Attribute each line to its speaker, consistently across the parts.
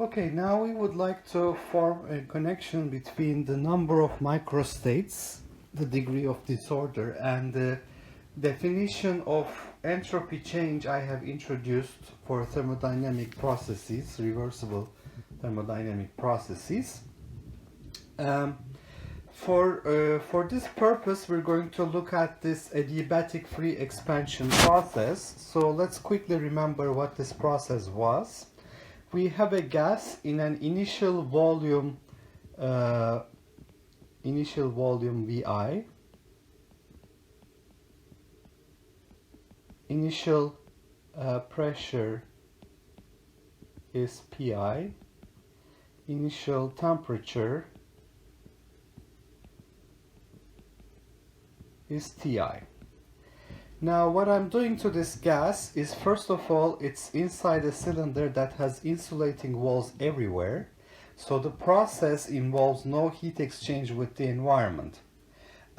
Speaker 1: Okay, now we would like to form a connection between the number of microstates, the degree of disorder, and the definition of entropy change I have introduced for thermodynamic processes, reversible thermodynamic processes. For this purpose, we're going to look at this adiabatic free expansion process. So let's quickly remember what this process was. We have a gas in an initial volume VI, initial pressure is Pi, initial temperature is Ti. Now what I'm doing to this gas is, first of all, it's inside a cylinder that has insulating walls everywhere, so the process involves no heat exchange with the environment.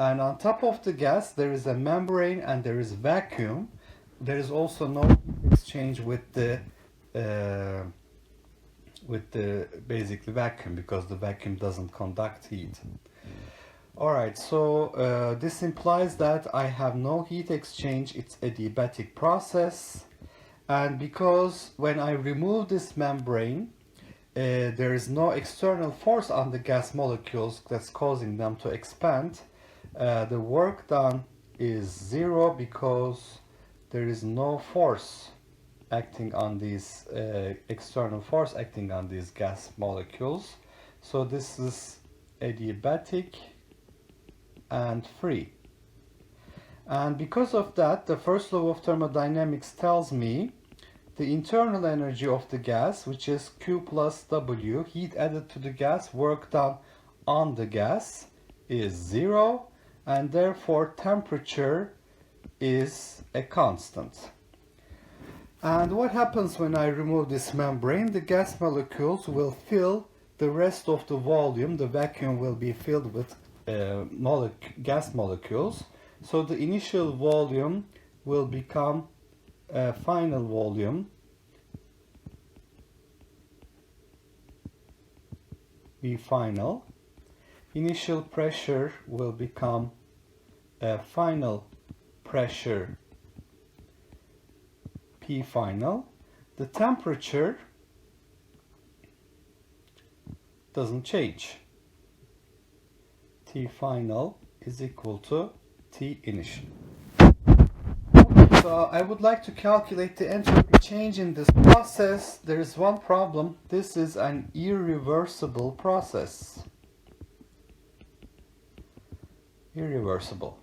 Speaker 1: And on top of the gas there is a membrane and there is vacuum. There is also no heat exchange with the basically vacuum, because the vacuum doesn't conduct heat. Alright, so this implies that I have no heat exchange, it's a adiabatic process, and because when I remove this membrane there is no external force on the gas molecules that's causing them to expand, the work done is zero because there is no force acting on these external force acting on these gas molecules. So this is adiabatic and free. And because of that, the first law of thermodynamics tells me the internal energy of the gas, which is Q plus W, heat added to the gas, work done on the gas, is zero, and therefore temperature is a constant. And what happens when I remove this membrane? The gas molecules will fill the rest of the volume. The vacuum will be filled with gas molecules, so the initial volume will become a final volume, V final. Initial pressure will become a final pressure, P final. The temperature doesn't change. T final is equal to T initial. So I would like to calculate the entropy change in this process. There is one problem. This is an irreversible process. Irreversible.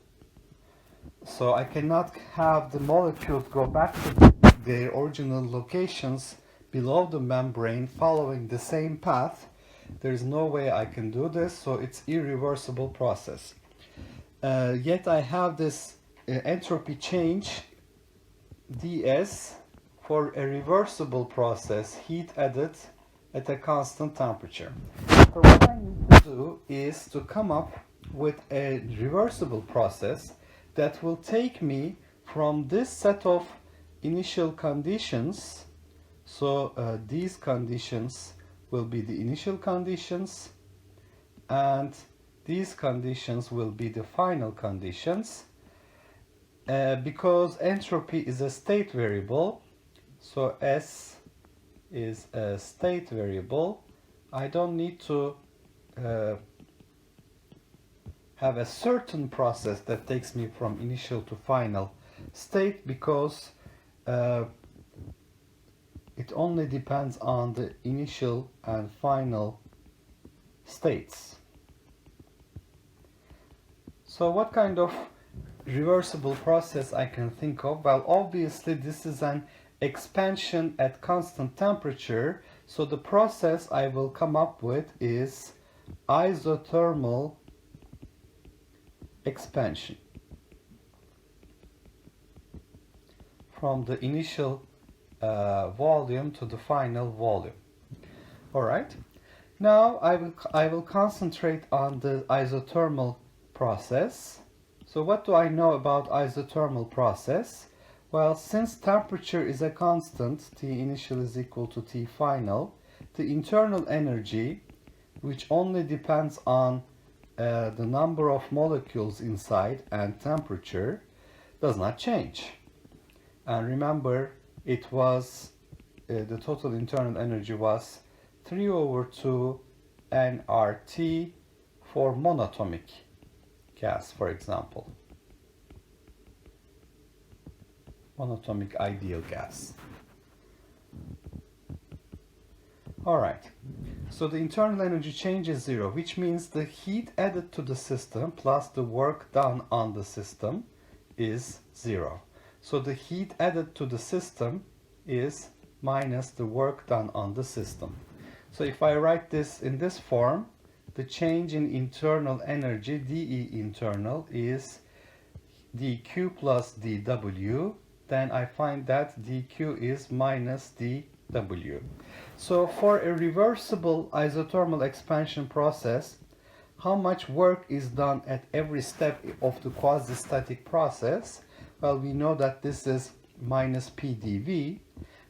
Speaker 1: So I cannot have the molecules go back to their original locations below the membrane following the same path. There is no way I can do this, so it's irreversible process. Yet I have this entropy change ds for a reversible process, heat added at a constant temperature. So what I need to do is to come up with a reversible process that will take me from this set of initial conditions. So these conditions will be the initial conditions, and these conditions will be the final conditions. Because entropy is a state variable, so S is a state variable, I don't need to have a certain process that takes me from initial to final state, because it only depends on the initial and final states. So what kind of reversible process I can think of? Well, obviously this is an expansion at constant temperature, so the process I will come up with is isothermal expansion from the initial volume to the final volume. Alright, now I will concentrate on the isothermal process. So what do I know about isothermal process? Well, since temperature is a constant, T initial is equal to T final, the internal energy, which only depends on the number of molecules inside and temperature, does not change. And remember, it was the total internal energy was 3/2 nRT for monatomic gas, for example. Monatomic ideal gas. Alright, so the internal energy change is 0, which means the heat added to the system plus the work done on the system is 0. So the heat added to the system is minus the work done on the system. So if I write this in this form, the change in internal energy, dE internal, is dQ plus dW. Then I find that dQ is minus dW. So for a reversible isothermal expansion process, how much work is done at every step of the quasi-static process? Well, we know that this is minus PdV.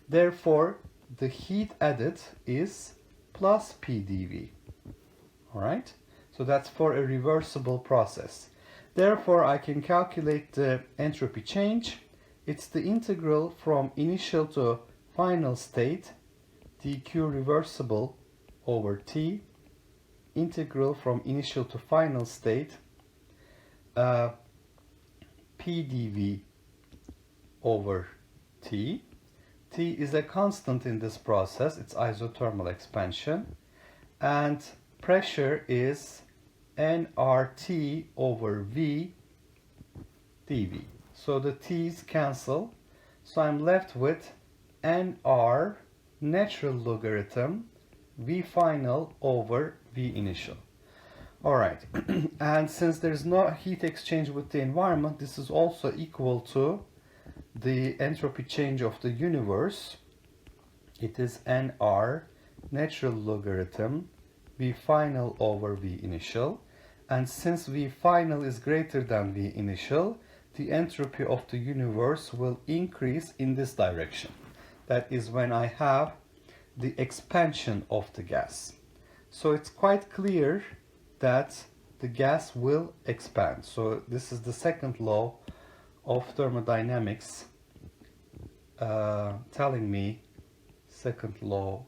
Speaker 1: Therefore, the heat added is plus PdV. All right? So that's for a reversible process. Therefore, I can calculate the entropy change. It's the integral from initial to final state, dQ reversible over T, integral from initial to final state, PdV over T. T is a constant in this process, it's isothermal expansion, and pressure is nRT over V dV. So the T's cancel, so I'm left with nR natural logarithm V final over V initial. Alright, and since there's no heat exchange with the environment, this is also equal to the entropy change of the universe. It is nR natural logarithm V final over V initial. And since V final is greater than V initial, the entropy of the universe will increase in this direction. That is when I have the expansion of the gas. So it's quite clear that the gas will expand. So this is the second law of thermodynamics telling me, second law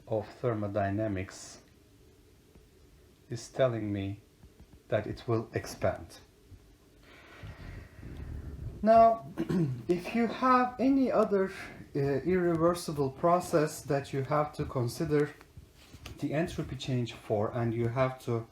Speaker 1: of thermodynamics is telling me that it will expand. Now, if you have any other irreversible process that you have to consider the entropy change for, and you have to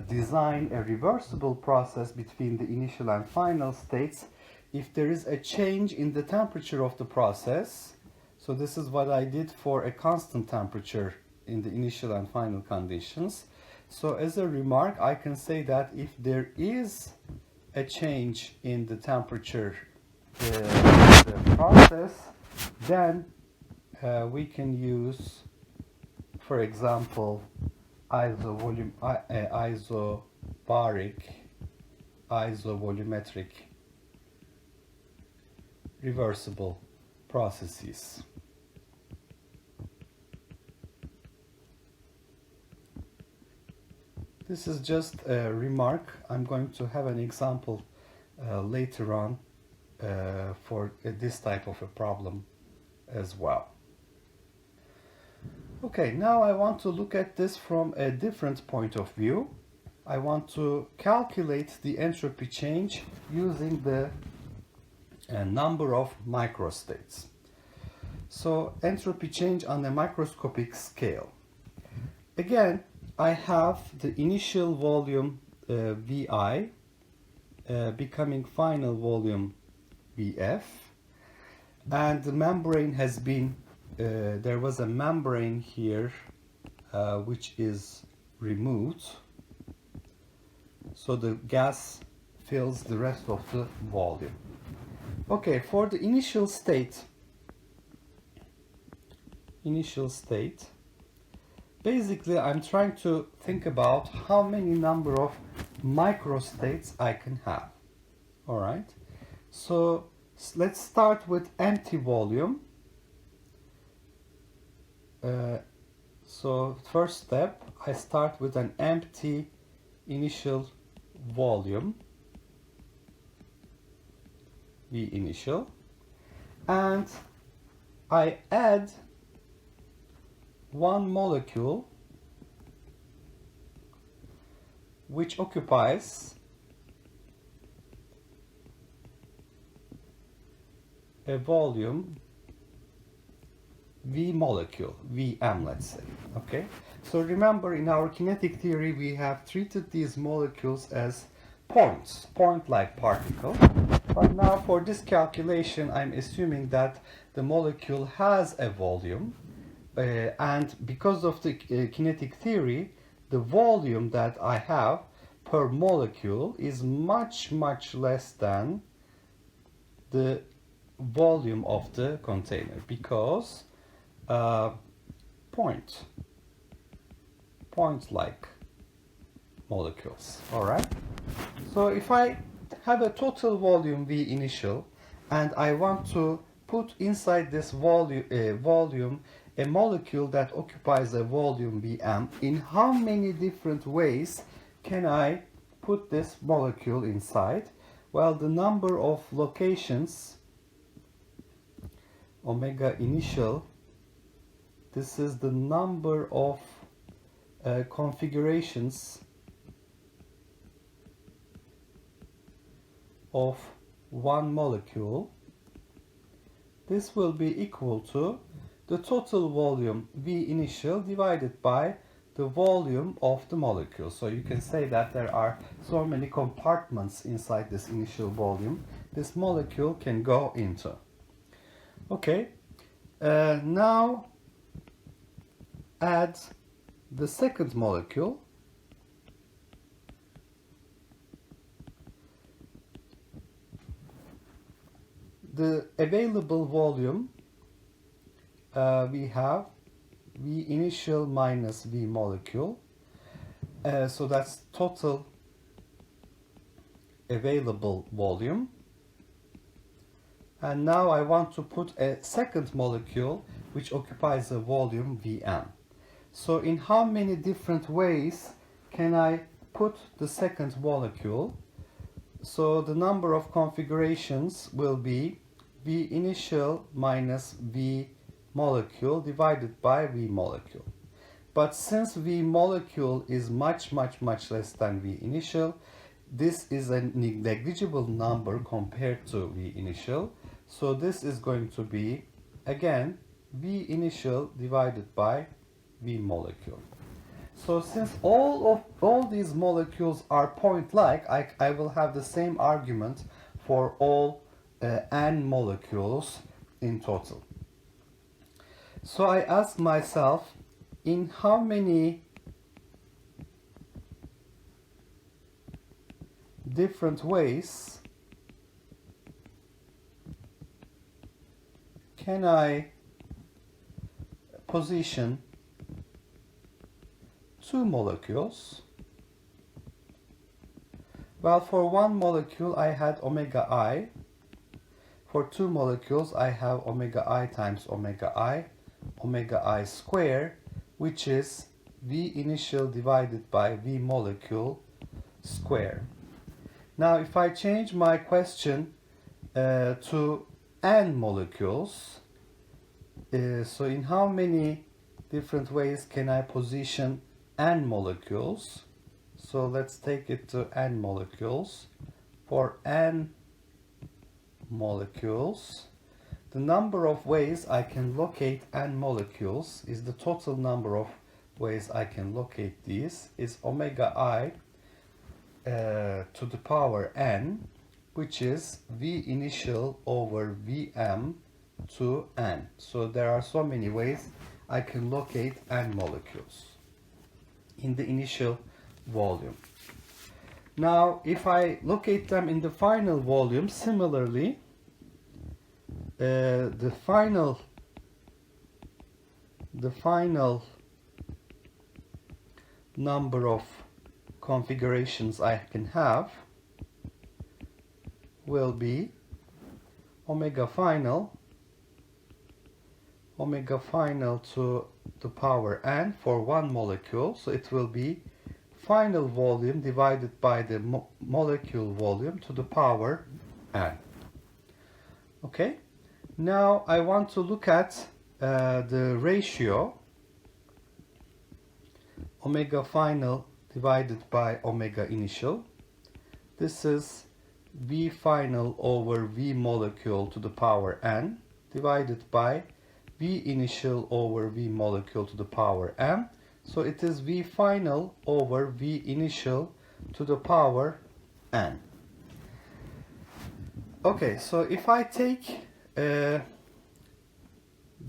Speaker 1: design a reversible process between the initial and final states, if there is a change in the temperature of the process, so this is what I did for a constant temperature in the initial and final conditions. So as a remark, I can say that if there is a change in the temperature of the process, then we can use, for example, isobaric, isovolumetric reversible processes. This is just a remark. I'm going to have an example later on for this type of a problem as well. Okay, now I want to look at this from a different point of view. I want to calculate the entropy change using the number of microstates. So entropy change on a microscopic scale. Again, I have the initial volume Vi becoming final volume Vf, and the membrane has been, there was a membrane here which is removed, so the gas fills the rest of the volume. Okay, for the initial state, basically I'm trying to think about how many number of microstates I can have. Alright, so let's start with empty volume. So first step, I start with an empty initial volume, V initial, and I add one molecule which occupies a volume V molecule, Vm, let's say. Okay, so remember, in our kinetic theory we have treated these molecules as points, point-like particles. But now for this calculation I'm assuming that the molecule has a volume, and because of the kinetic theory, the volume that I have per molecule is much less than the volume of the container, because point-like molecules. All right. So if I have a total volume V initial and I want to put inside this volume a molecule that occupies a volume Vm, in how many different ways can I put this molecule inside? Well, the number of locations, omega initial, this is the number of configurations of one molecule. This will be equal to the total volume V initial divided by the volume of the molecule. So you can say that there are so many compartments inside this initial volume this molecule can go into. Okay, now add the second molecule. The available volume we have V initial minus V molecule, so that's total available volume. And now I want to put a second molecule which occupies a volume Vm. So in how many different ways can I put the second molecule? So the number of configurations will be V initial minus V molecule divided by V molecule. But since V molecule is much less than V initial, this is a negligible number compared to V initial. So this is going to be, again, V initial divided by V molecule. So since all these molecules are point-like, I will have the same argument for all n molecules in total. So I ask myself, in how many different ways can I position two molecules? Well, for one molecule I had omega I. For two molecules I have omega I times omega I square, which is V initial divided by V molecule square. Now if I change my question to n molecules, so in how many different ways can I position n molecules? So let's take it to n molecules. For n molecules, the number of ways I can locate n molecules is the total number of ways I can locate these is omega I to the power n, which is V initial over Vm to n. So there are so many ways I can locate n molecules in the initial volume. Now if I locate them in the final volume, similarly the final number of configurations I can have will be omega final omega final to the power n for one molecule. So it will be final volume divided by the molecule volume to the power n. Okay, now I want to look at the ratio omega final divided by omega initial. This is V final over V molecule to the power n divided by V initial over V molecule to the power m. So it is V final over V initial to the power n. Okay, so if I take the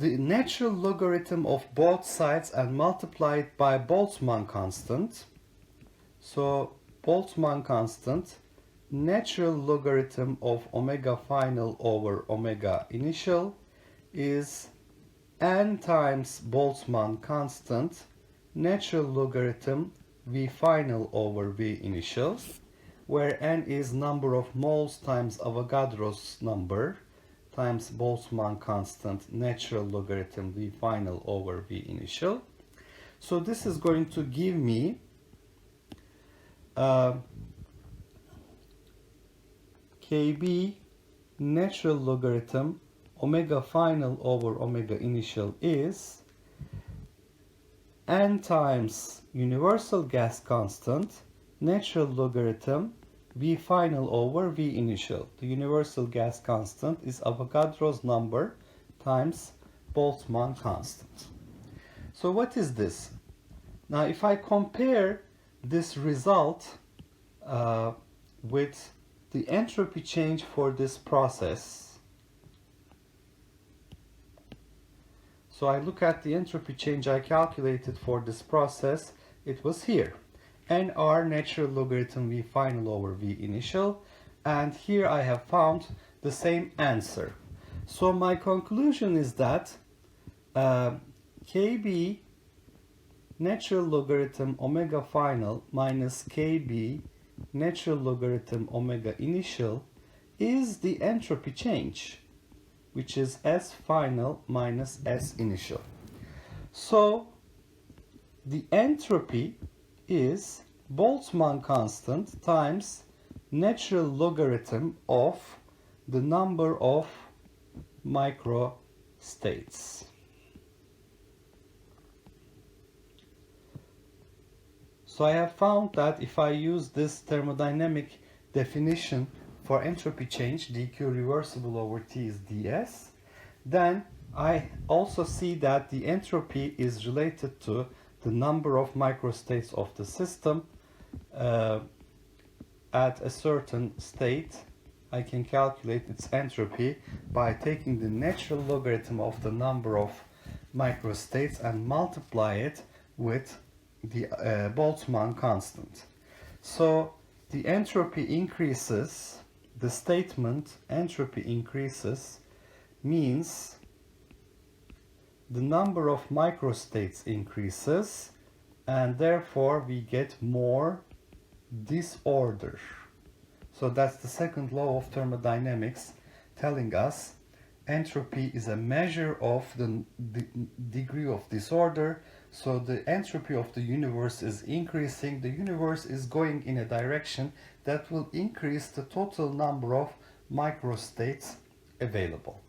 Speaker 1: natural logarithm of both sides and multiply it by Boltzmann constant, so Boltzmann constant, natural logarithm of omega final over omega initial is n times Boltzmann constant, natural logarithm V final over V initial, where n is number of moles times Avogadro's number times Boltzmann constant, natural logarithm V final over V initial. So this is going to give me Kb natural logarithm omega final over omega initial is n times universal gas constant, natural logarithm V final over V initial. The universal gas constant is Avogadro's number times Boltzmann constant. So what is this? Now if I compare this result with the entropy change for this process, so I look at the entropy change I calculated for this process, it was here. NR natural logarithm V final over V initial, and here I have found the same answer. So my conclusion is that Kb natural logarithm omega final minus Kb natural logarithm omega initial is the entropy change, which is S final minus S initial. So the entropy is Boltzmann constant times natural logarithm of the number of microstates. So I have found that if I use this thermodynamic definition for entropy change, dq reversible over T is ds, then I also see that the entropy is related to the number of microstates of the system. At a certain state, I can calculate its entropy by taking the natural logarithm of the number of microstates and multiply it with the Boltzmann constant. So the entropy increases, the statement entropy increases means the number of microstates increases, and therefore we get more disorder. So that's the second law of thermodynamics, telling us entropy is a measure of the degree of disorder. So the entropy of the universe is increasing. The universe is going in a direction that will increase the total number of microstates available.